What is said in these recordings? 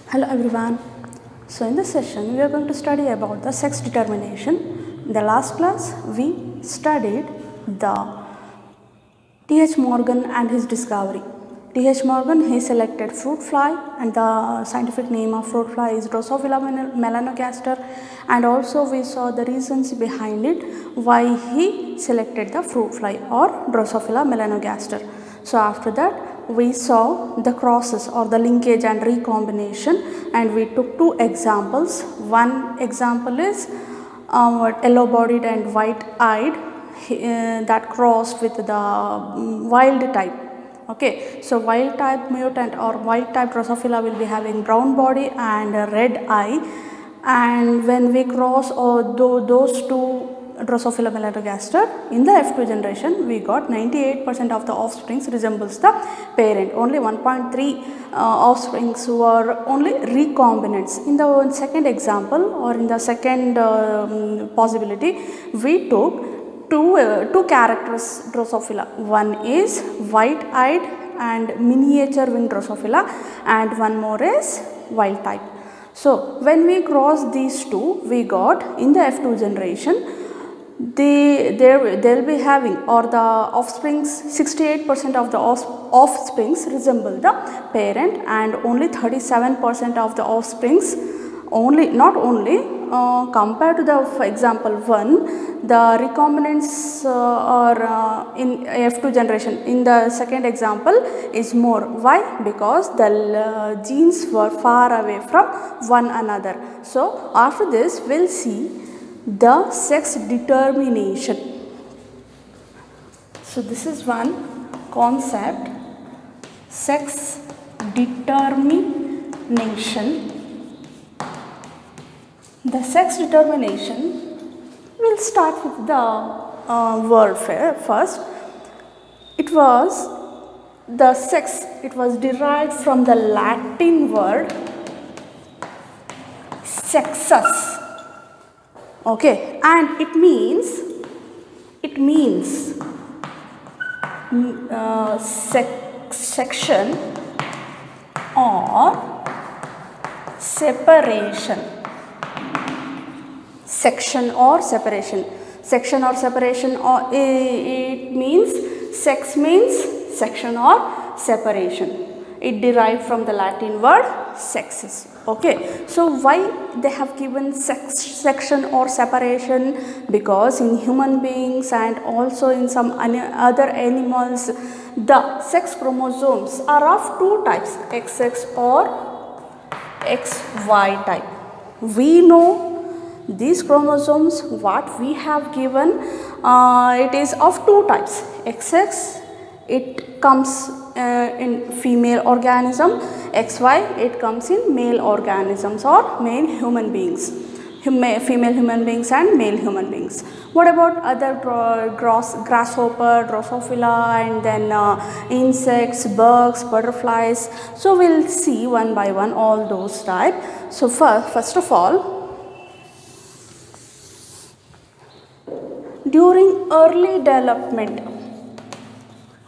Hello everyone. So in this session we are going to study about the sex determination. In the last class we studied the T.H. Morgan and his discovery. T.H. Morgan, he selected fruit fly, and the scientific name of fruit fly is Drosophila melanogaster, and also we saw the reasons behind it why he selected the fruit fly or Drosophila melanogaster. So after that we saw the crosses or the linkage and recombination, and we took two examples. One example is yellow bodied and white eyed that crossed with the wild type. Okay, so wild type mutant or wild type Drosophila will be having brown body and a red eye, and when we cross those two Drosophila melanogaster in the F2 generation, we got 98% of the offsprings resembles the parent. Only 1.3 offsprings were only recombinants. In the second example or in the second possibility, we took two characters Drosophila. One is white-eyed and miniature winged Drosophila, and one more is wild type. So when we cross these two, we got in the F2 generation, they'll be having, or the offsprings, 68% of the offsprings resemble the parent, and only 37% of the offsprings compared to the, for example, 1, the recombinants are in F2 generation in the second example is more. Why? Because the genes were far away from one another. So after this we'll see the sex determination. So this is one concept, sex determination. The sex determination, we'll start with the word first. It was the sex, it was derived from the Latin word sexus. Okay, and it means section or separation. Section or separation. Section or separation, or it means sex means section or separation. It derived from the Latin word sexus. Okay, so why they have given section or separation? Because in human beings and also in some other animals, the sex chromosomes are of two types, XX or XY type. We know these chromosomes, what we have given, it is of two types. XX, it comes in female organism. XY, it comes in male organisms or male human beings, female human beings and male human beings. What about other grasshopper, Drosophila, and then insects, bugs, butterflies? So we'll see one by one all those types. So first of all, during early development,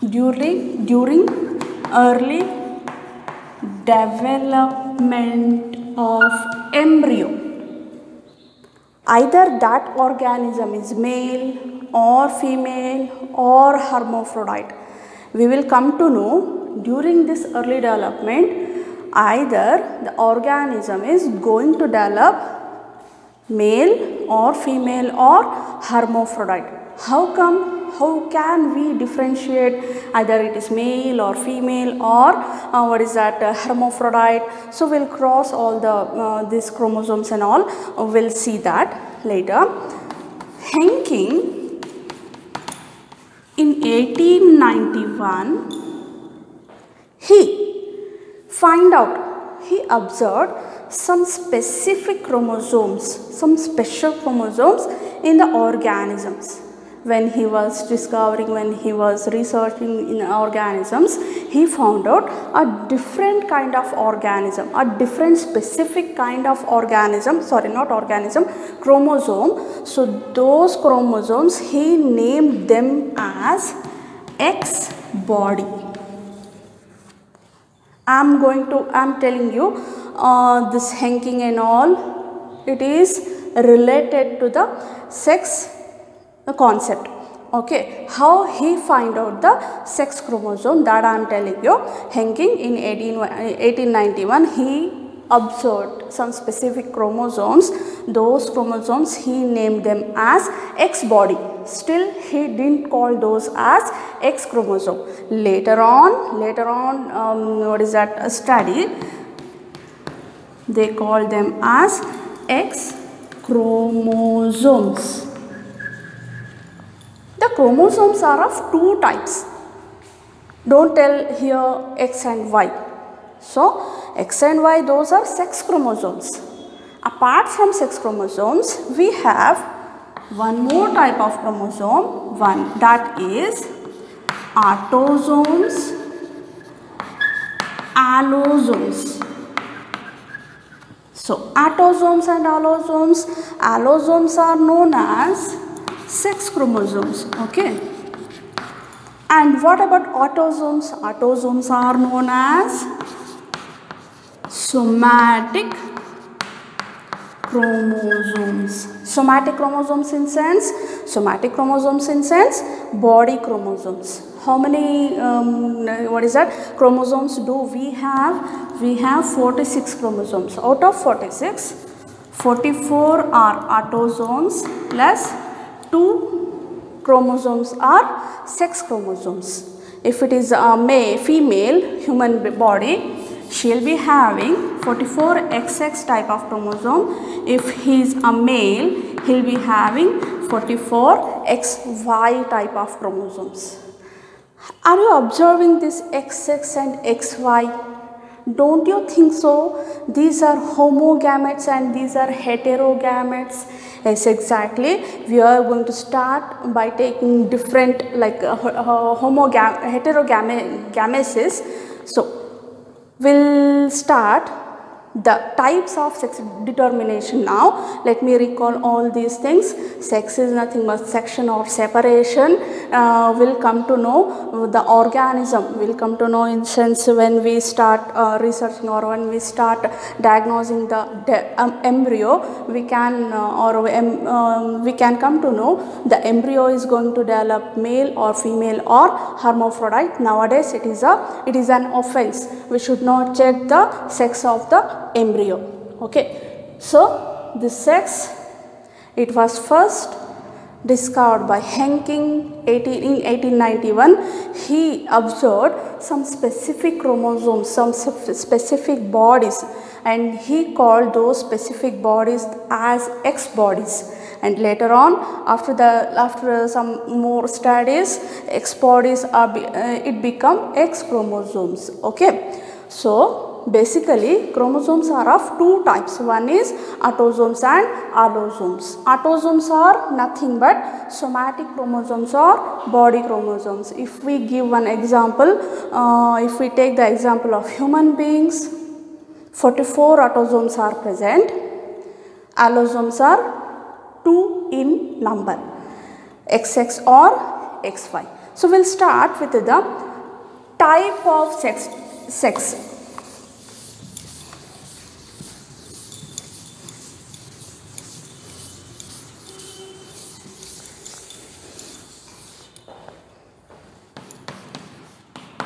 during early development of embryo, either that organism is male or female or hermaphrodite. We will come to know during this early development either the organism is going to develop male or female or hermaphrodite. How come? How can we differentiate either it is male or female or hermaphrodite? So we'll cross all the these chromosomes and all. We'll see that later. Henking in 1891, he observed some specific chromosomes, some special chromosomes in the organisms. When he was researching in organisms, he found out a different kind of organism, a different specific kind of organism, chromosome. So those chromosomes, he named them as X body. I'm telling you this hanging and all, it is related to the sex concept. Okay, how he find out the sex chromosome, that I am telling you. Hanging in 1891, he observed some specific chromosomes. Those chromosomes he named them as X body. Still he didn't call those as X chromosome. Later on, what is that study? They call them as X chromosomes. The chromosomes are of two types. Don't tell here X and Y. So, X and Y, those are sex chromosomes. Apart from sex chromosomes, we have one more type of chromosome, that is autosomes, allosomes. So, autosomes and allosomes are known as sex chromosomes. Okay. And what about autosomes? Autosomes are known as somatic chromosomes. Somatic chromosomes in sense body chromosomes. How many chromosomes do we have? We have 46 chromosomes. Out of 46, 44 are autosomes plus 2 chromosomes are sex chromosomes. If it is a female human body, she will be having 44 XX type of chromosome. If he is a male, he will be having 44 XY type of chromosomes. Are you observing this XX and XY? Don't you think so? These are homogametes and these are heterogametes. Yes, exactly. We are going to start by taking different heterogamesis. So, we'll start the types of sex determination now. Let me recall all these things. Sex is nothing but section or separation. We'll come to know the organism. We'll come to know in sense when we start researching or when we start diagnosing the embryo, we can we can come to know the embryo is going to develop male or female or hermaphrodite. Nowadays it is an offense. We should not check the sex of the embryo. Okay, so the sex, it was first discovered by Henking in 1891. He observed some specific chromosomes, some specific bodies, and he called those specific bodies as X bodies. And later on, after some more studies, X bodies it become X chromosomes. Okay, so basically, chromosomes are of two types. One is autosomes and allosomes. Autosomes are nothing but somatic chromosomes or body chromosomes. If we give one example, if we take the example of human beings, 44 autosomes are present. Allosomes are 2 in number, XX or XY. So, we will start with the type of sex.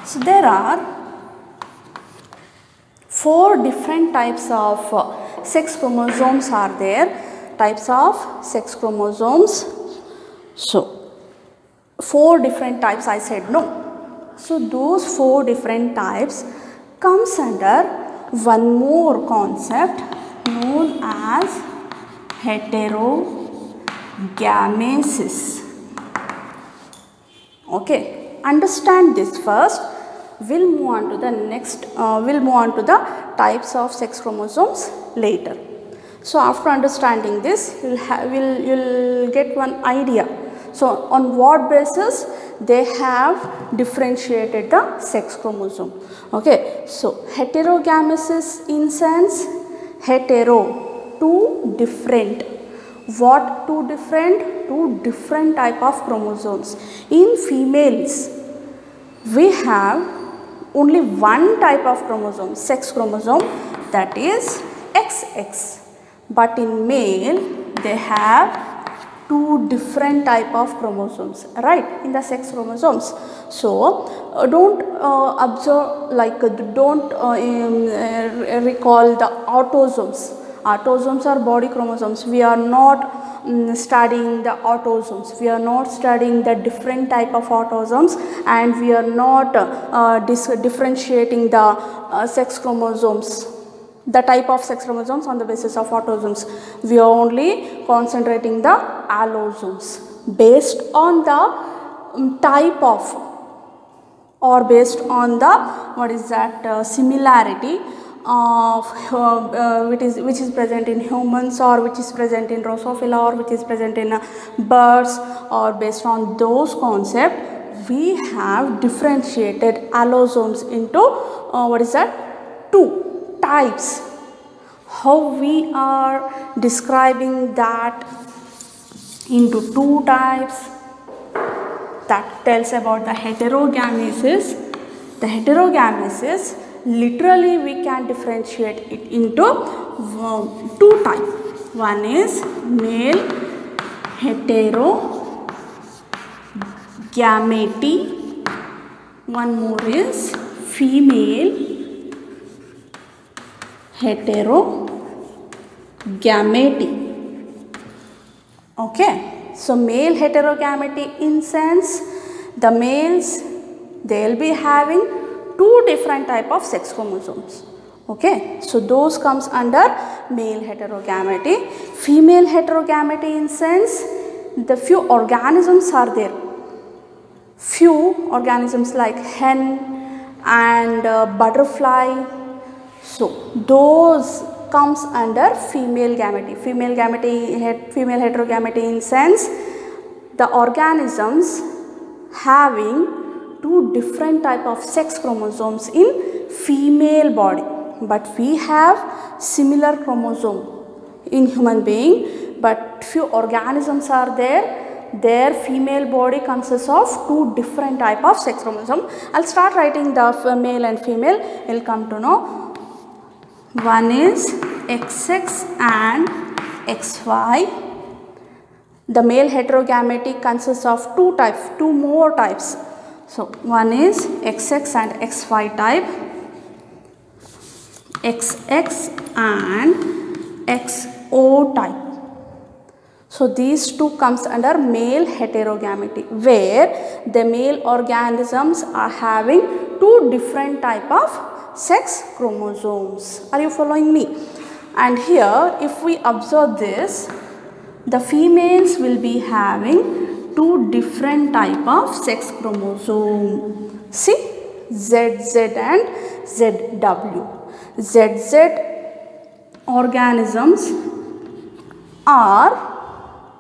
So, there are 4 different types of sex chromosomes are there. Types of sex chromosomes. So, 4 different types I said no. So, those 4 different types comes under one more concept known as heterogamesis. Okay, understand this first. We'll move on to the next, we'll move on to the types of sex chromosomes later. So, after understanding this, you'll get one idea. So, on what basis they have differentiated the sex chromosome. Okay. So, heterogamesis in sense, hetero, 2 different. What 2 different? 2 different type of chromosomes. In females, we have only one type of chromosome, sex chromosome, that is XX. But in male, they have two different type of chromosomes, right, in the sex chromosomes. So don't observe, like don't recall the autosomes. Autosomes are body chromosomes. We are not studying the autosomes. We are not studying the different type of autosomes, and we are not differentiating the sex chromosomes, the type of sex chromosomes on the basis of autosomes. We are only concentrating the allosomes based on the type of, or based on the, what is that, similarity of which is present in humans, or which is present in Drosophila, or which is present in birds, or based on those concepts we have differentiated allosomes into what is that, two types. How we are describing that into two types, that tells about the heterogamesis. The heterogamesis, literally we can differentiate it into two types. One is male heterogamety, one more is female heterogamety. Okay, so male heterogamety in sense, the males, they will be having two different type of sex chromosomes. Okay, so those comes under male heterogamety. Female heterogamety in sense, the few organisms are there. Few organisms like hen and butterfly. So those comes under female gamety. Female heterogamety in sense, the organisms having two different type of sex chromosomes in female body, but we have similar chromosome in human being, but few organisms are there, their female body consists of two different type of sex chromosome. I'll start writing the male and female, you'll come to know. One is XX and XY. The male heterogamety consists of two types, two more types. So one is XX and XY type, XX and XO type. So these two comes under male heterogamety, where the male organisms are having two different type of sex chromosomes. Are you following me? And here if we observe this, the females will be having two different type of sex chromosome. See, ZZ and ZW. ZZ organisms are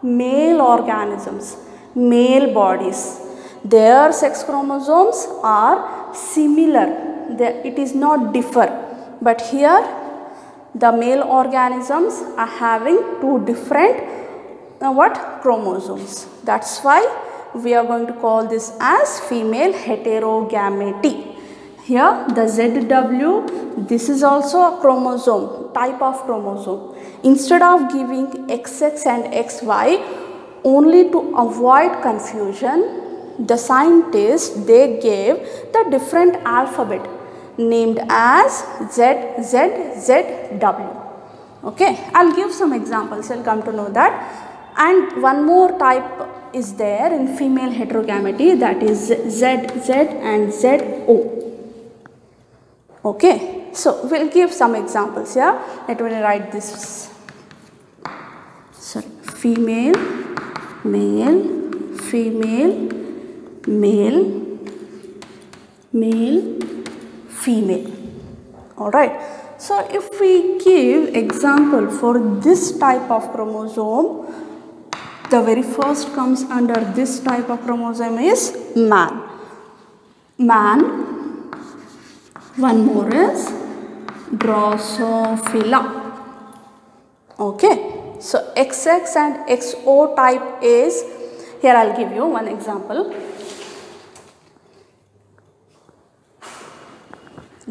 male organisms, male bodies. Their sex chromosomes are similar. It is not differ, but here the male organisms are having two different chromosomes. That's why we are going to call this as female heterogamety. Here the ZW, this is also a chromosome, type of chromosome. Instead of giving XX and XY, only to avoid confusion, the scientists, they gave the different alphabet named as ZZZW. Okay, I'll give some examples, you'll come to know that. And one more type is there in female heterogamety, that is ZZ and ZO. Okay, so we'll give some examples here. Let me write this. Sorry, female, male, female, male, male, female. Alright, so if we give example for this type of chromosome, the very first comes under this type of chromosome is man. Man. One more is Drosophila. Okay, so XX and XO type is, here I'll give you one example.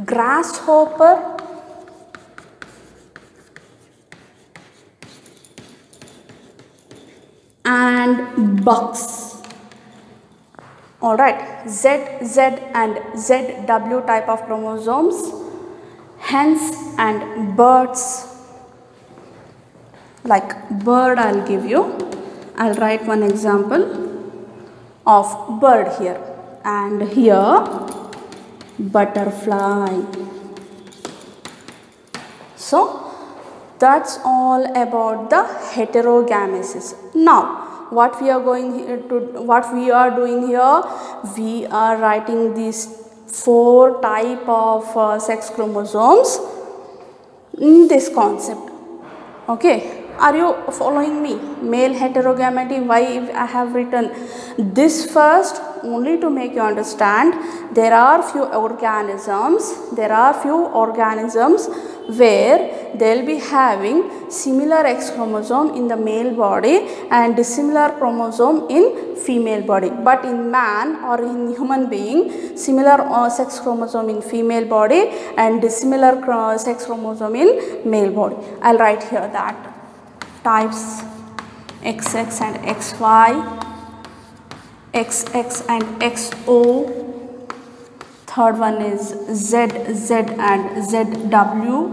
grasshopper, and bucks. Alright, ZZ and ZW type of chromosomes, hens and birds. Like bird, I'll give you. I'll write one example of bird here, and here butterfly. So that's all about the heterogamesis. Now what we are doing here, we are writing these 4 type of sex chromosomes in this concept. Okay. Are you following me? Male heterogamety, why I have written this first? Only to make you understand, there are few organisms where they will be having similar X chromosome in the male body and dissimilar chromosome in female body. But in man or in human being, similar sex chromosome in female body and dissimilar sex chromosome in male body. I'll write here that types XX and XY, XX and XO, third one is ZZ and ZW,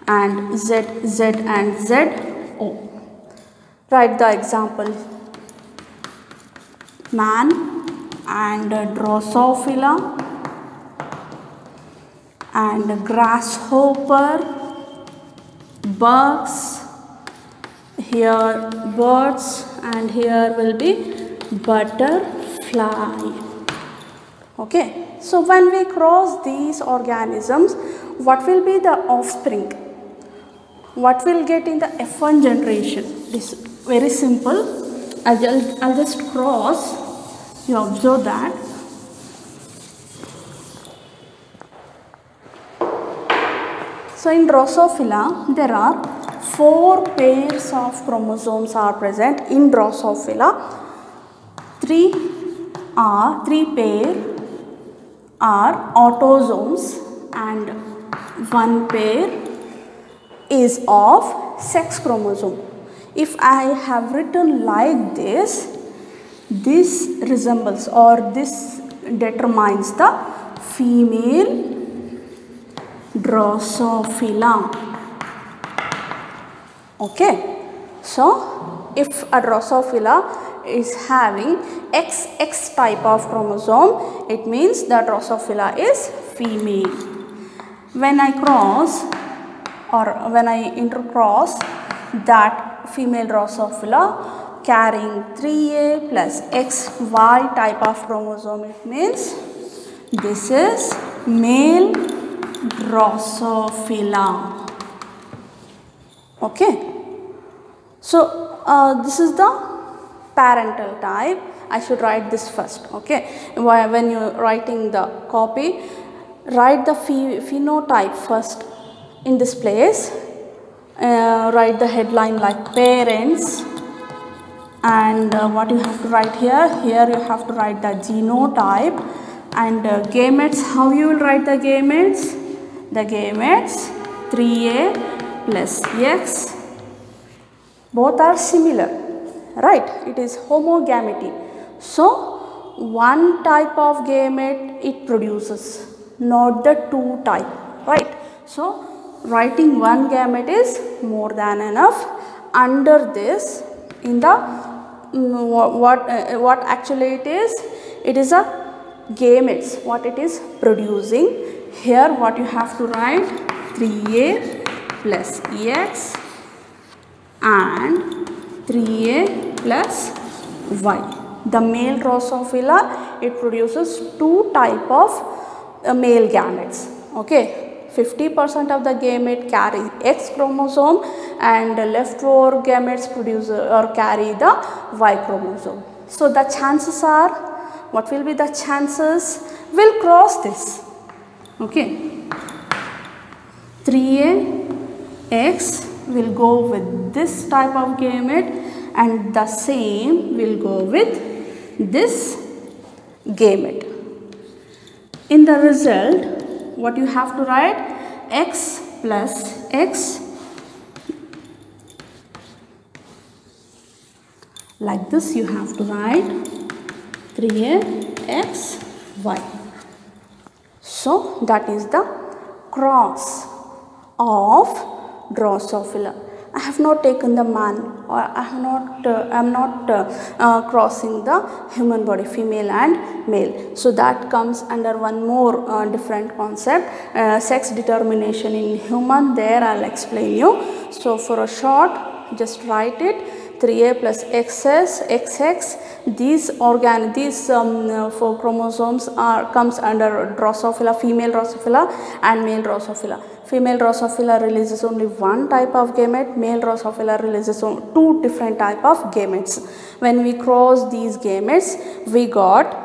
and ZZ and ZO. Write the example: man and Drosophila and grasshopper, bugs, here birds, and here will be butterfly. Okay, so when we cross these organisms, what will be the offspring? What will get in the F1 generation? This is very simple. I'll just cross. You observe that. So in Drosophila, there are 4 pairs of chromosomes are present in Drosophila. 3 pair are autosomes and 1 pair is of sex chromosome. If I have written like this, this resembles or this determines the female Drosophila. Okay, so if a Drosophila is having XX type of chromosome, it means that Drosophila is female. When I cross or when I intercross that female Drosophila carrying 3A plus XY type of chromosome, it means this is male Drosophila. Okay, so this is the parental type. I should write this first. Okay, when you are writing the copy, write the phenotype first in this place. Write the headline like parents, and what you have to write here you have to write the genotype, and gametes. How you will write the gametes? The gametes 3A plus X, both are similar, right? It is homogamety. So one type of gamete it produces, not the 2 type, right? So writing one gamete is more than enough. Under this, in the what actually it is a gametes, what it is producing. Here what you have to write, 3A plus X and 3A plus Y. The male Drosophila, it produces 2 type of male gametes. Okay, 50% of the gamete carry X chromosome and left 4 gametes produce or carry the Y chromosome. So the chances are, what will be the chances? We'll cross this. Okay, 3A X will go with this type of gamete and the same will go with this gamete. In the result, what you have to write? X plus X. Like this you have to write 3AXY. So that is the cross of Drosophila. I have not taken the man, or I am not crossing the human body, female and male. So that comes under one more different concept, sex determination in human. There I'll explain you. So for a short, just write it. 3A plus XS, XX. These four chromosomes comes under Drosophila, female Drosophila and male Drosophila. Female Drosophila releases only one type of gamete. Male Drosophila releases two different type of gametes. When we cross these gametes, we got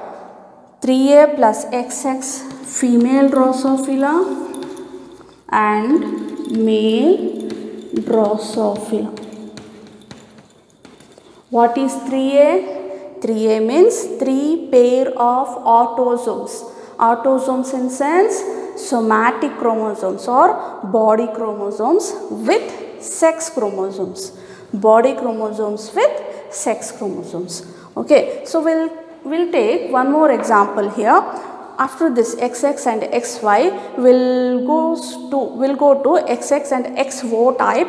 3A plus XX female Drosophila and male Drosophila. What is 3A? 3A means 3 pair of autosomes. Autosomes in sense somatic chromosomes or body chromosomes with sex chromosomes. Body chromosomes with sex chromosomes. Okay, so we'll take one more example here. After this XX and XY, we'll go to XX and XO type.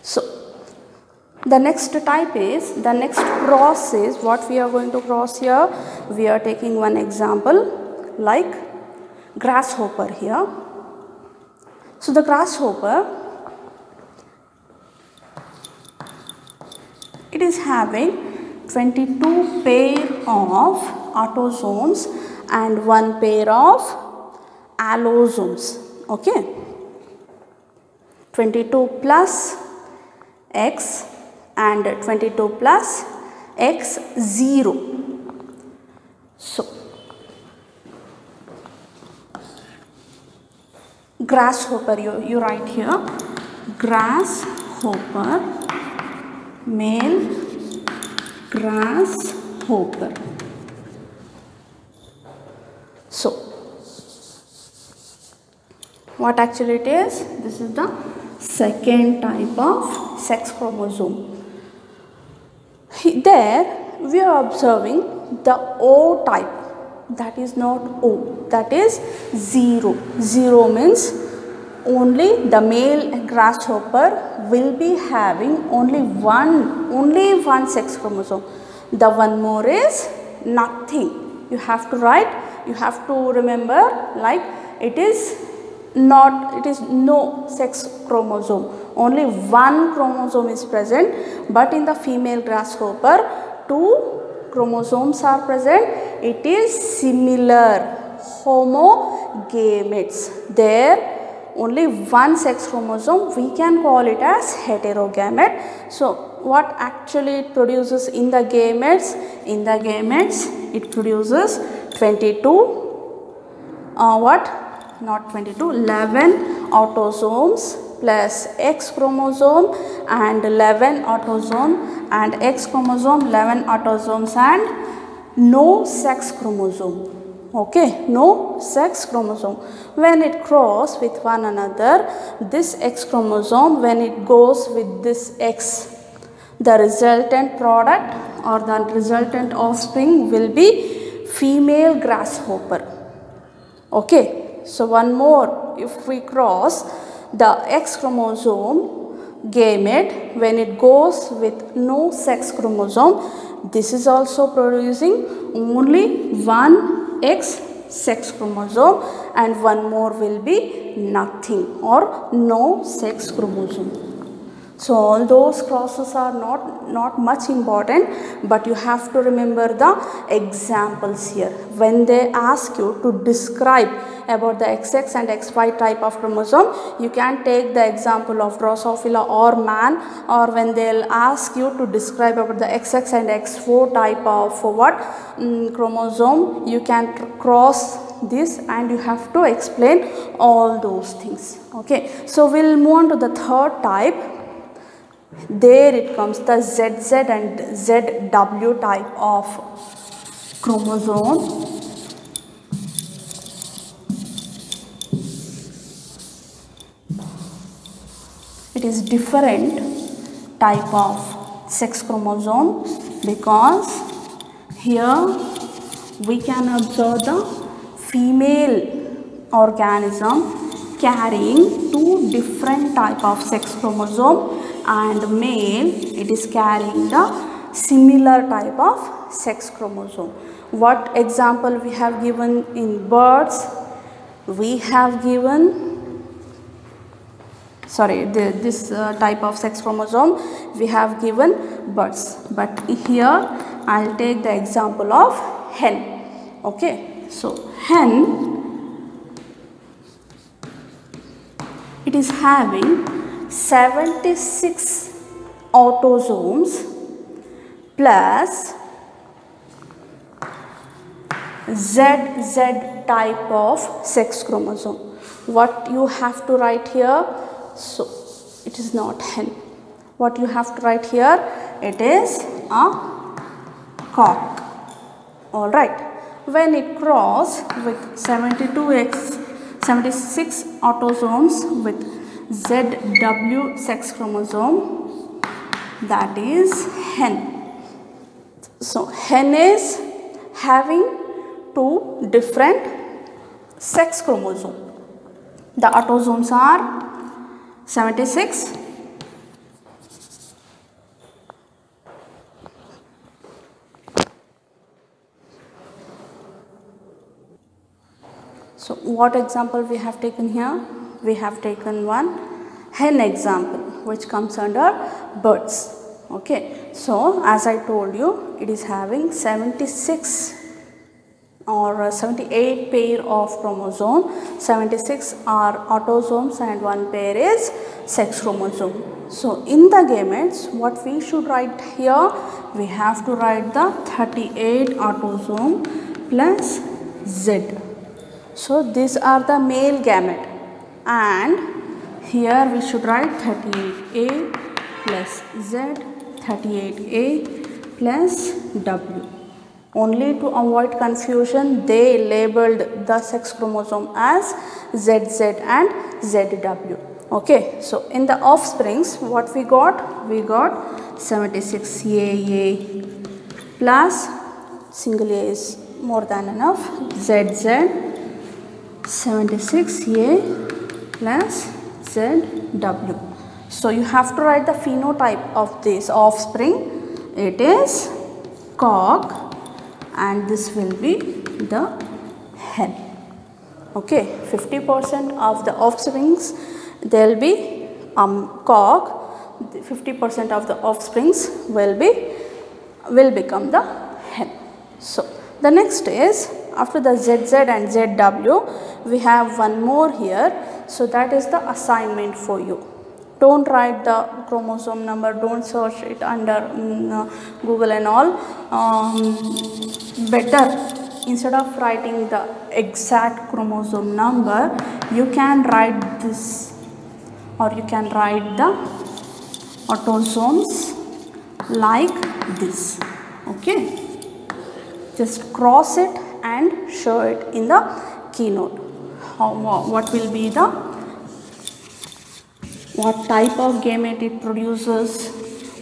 So the next cross is what we are going to cross here. We are taking one example like grasshopper here. So the grasshopper, it is having 22 pair of autosomes and 1 pair of allosomes. Okay, 22 plus X and 22 plus X0. So grasshopper, you write here grasshopper, male grasshopper. So what actually it is? This is the second type of sex chromosome. There we are observing the O type, that is not O, that is 0. 0 means only the male grasshopper will be having only one sex chromosome. The one more is nothing. You have to write, you have to remember, like it is no sex chromosome, only one chromosome is present, but in the female grasshopper 2 chromosomes are present. It is similar homogametes. There only one sex chromosome, we can call it as heterogamete. So what actually it produces in the gametes? In the gametes it produces 22 11 autosomes plus X chromosome and 11 autosome and X chromosome, 11 autosomes and no sex chromosome. Okay, no sex chromosome. When it cross with one another, this X chromosome, when it goes with this X, the resultant product or the resultant offspring will be female grasshopper. Okay. So one more, if we cross the X chromosome gamete, when it goes with no sex chromosome, this is also producing only one X sex chromosome and one more will be nothing or no sex chromosome. So all those crosses are not much important, but you have to remember the examples here. When they ask you to describe about the XX and XY type of chromosome, you can take the example of Drosophila or man, or when they'll ask you to describe about the XX and X4 type of chromosome, you can cross this and you have to explain all those things. Okay, so we'll move on to the third type. There it comes, the ZZ and ZW type of chromosome. It is different type of sex chromosome, because here we can observe the female organism carrying two different type of sex chromosome, and male it is carrying the similar type of sex chromosome. What example we have given in birds? We have given, this type of sex chromosome we have given birds, but here I'll take the example of hen. Okay, so hen, it is having 76 autosomes plus ZZ type of sex chromosome. What you have to write here? So it is not hen. What you have to write here? It is a cock. All right. When it cross with 76 autosomes with ZW sex chromosome, that is hen. So hen is having two different sex chromosomes. The autosomes are 76 . So what example we have taken here? We have taken one hen example, which comes under birds. Okay, so as I told you, it is having 76 or 78 pair of chromosome. 76 are autosomes and one pair is sex chromosome. So in the gametes, what we should write here? We have to write the 38 autosome plus Z. So these are the male gamete, and here we should write 38A plus Z, 38A plus W. Only to avoid confusion, they labeled the sex chromosome as ZZ and ZW. Okay, so in the offsprings, what we got? We got 76AA plus, single A is more than enough, ZZ, 76A plus ZW. So you have to write the phenotype of this offspring. It is cock, and this will be the hen. Okay, 50% of the offsprings there will be cock. 50% of the offsprings will become the hen. So the next is, after the ZZ and ZW, we have one more here. So that is the assignment for you. Don't write the chromosome number, don't search it under Google and all. Better, instead of writing the exact chromosome number, you can write this, or you can write the autosomes like this. Okay, just cross it and show it in the keynote. What will be the, what type of gamete it produces,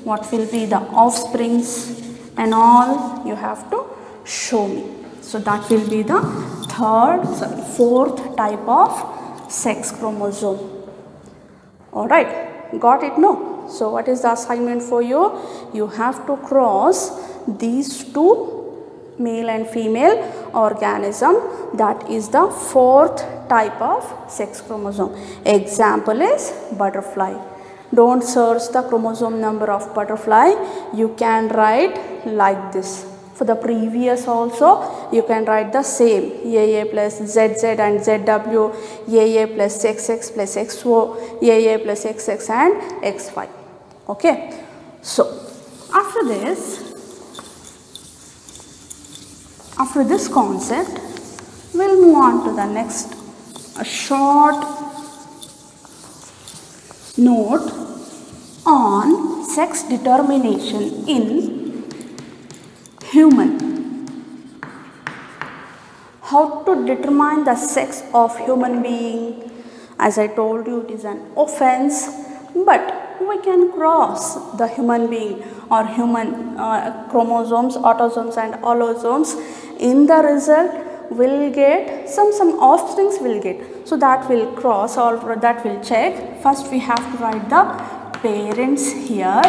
what will be the offsprings and all, you have to show me. So that will be the fourth type of sex chromosome. Alright, got it? No? So what is the assignment for you? You have to cross these two male and female organism. That is the fourth type of sex chromosome. Example is butterfly. Don't search the chromosome number of butterfly. You can write like this. For the previous also, you can write the same, AA plus ZZ and ZW, AA plus XX plus XO, AA plus XX and XY. Okay. So, after this concept, we'll move on to the next, a short note on sex determination in human. How to determine the sex of human being? As I told you, it is an offense, but we can cross the human being or human chromosomes, autosomes and allosomes. In the result, will get some offsprings will get. So that will cross or that will check. First we have to write the parents here,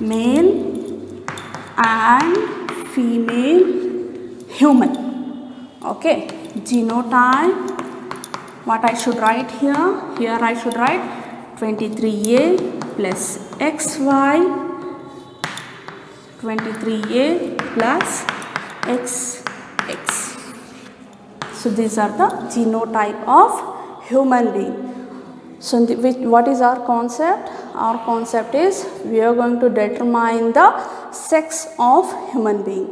male and female human. Okay, genotype, what I should write here? Here I should write 23A plus XY, 23A plus XX. So these are the genotype of human being. So what is our concept? Our concept is we are going to determine the sex of human being.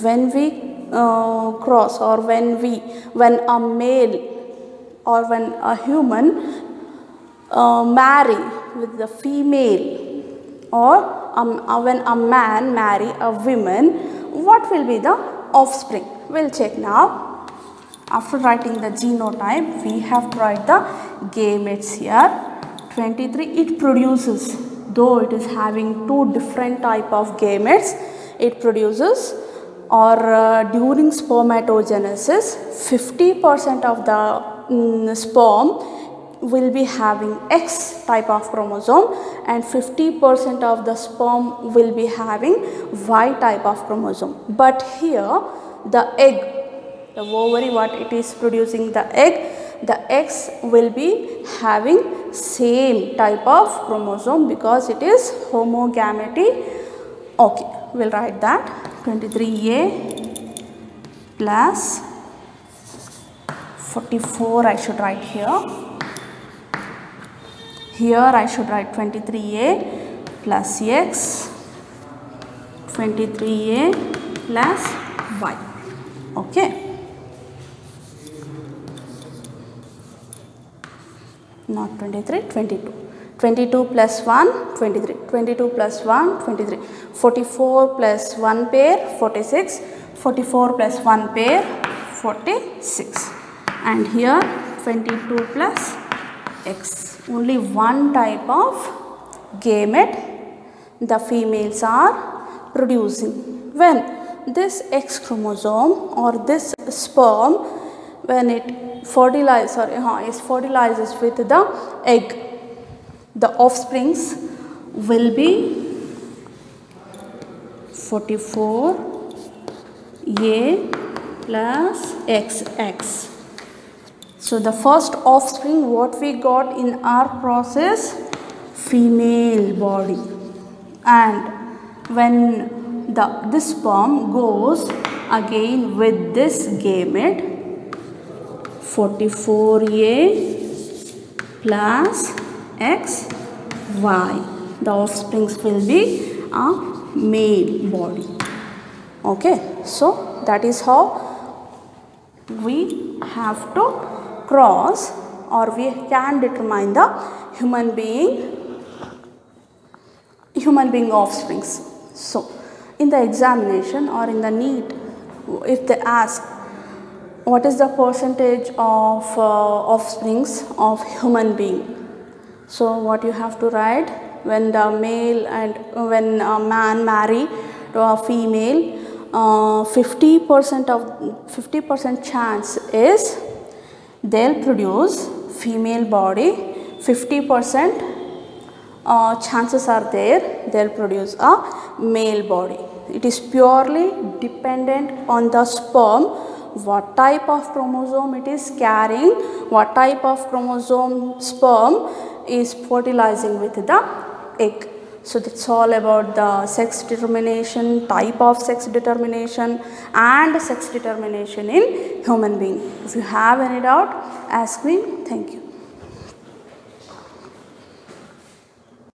When we cross or when a male or when a human marry with the female, or when a man marry a woman, what will be the offspring? We'll check now. After writing the genotype, we have to write the gametes here. 23, it produces, though it is having two different type of gametes, it produces, or during spermatogenesis, 50% of the sperm will be having X type of chromosome and 50% of the sperm will be having Y type of chromosome. But here the egg, the ovary, what it is producing the eggs will be having same type of chromosome because it is homogamety. Okay, we'll write that 23A plus 44 I should write here. Here I should write 23A plus X, 23A plus Y. Okay. Not 23, 22. 22 plus 1, 23. 22 plus 1, 23. 44 plus 1 pair, 46. 44 plus 1 pair, 46. And here 22 plus X. Only one type of gamete the females are producing. When this X chromosome or this sperm, when it fertilizes with the egg, the offsprings will be 44A plus XX. So the first offspring what we got in our process, female body, and when this sperm goes again with this gamete, 44A plus XY, the offsprings will be a male body. Okay, so that is how we have to cross, or we can determine the human being offsprings. So in the examination or in the NEET, if they ask what is the percentage of offsprings of human being, so what you have to write, when the male and when a man marry to a female, 50% chance is they'll produce female body, 50% chances are there they'll produce a male body. It is purely dependent on the sperm what type of chromosome it is carrying, what type of chromosome sperm is fertilizing with the egg. So that's all about the sex determination, type of sex determination and sex determination in human being. If you have any doubt, ask me. Thank you.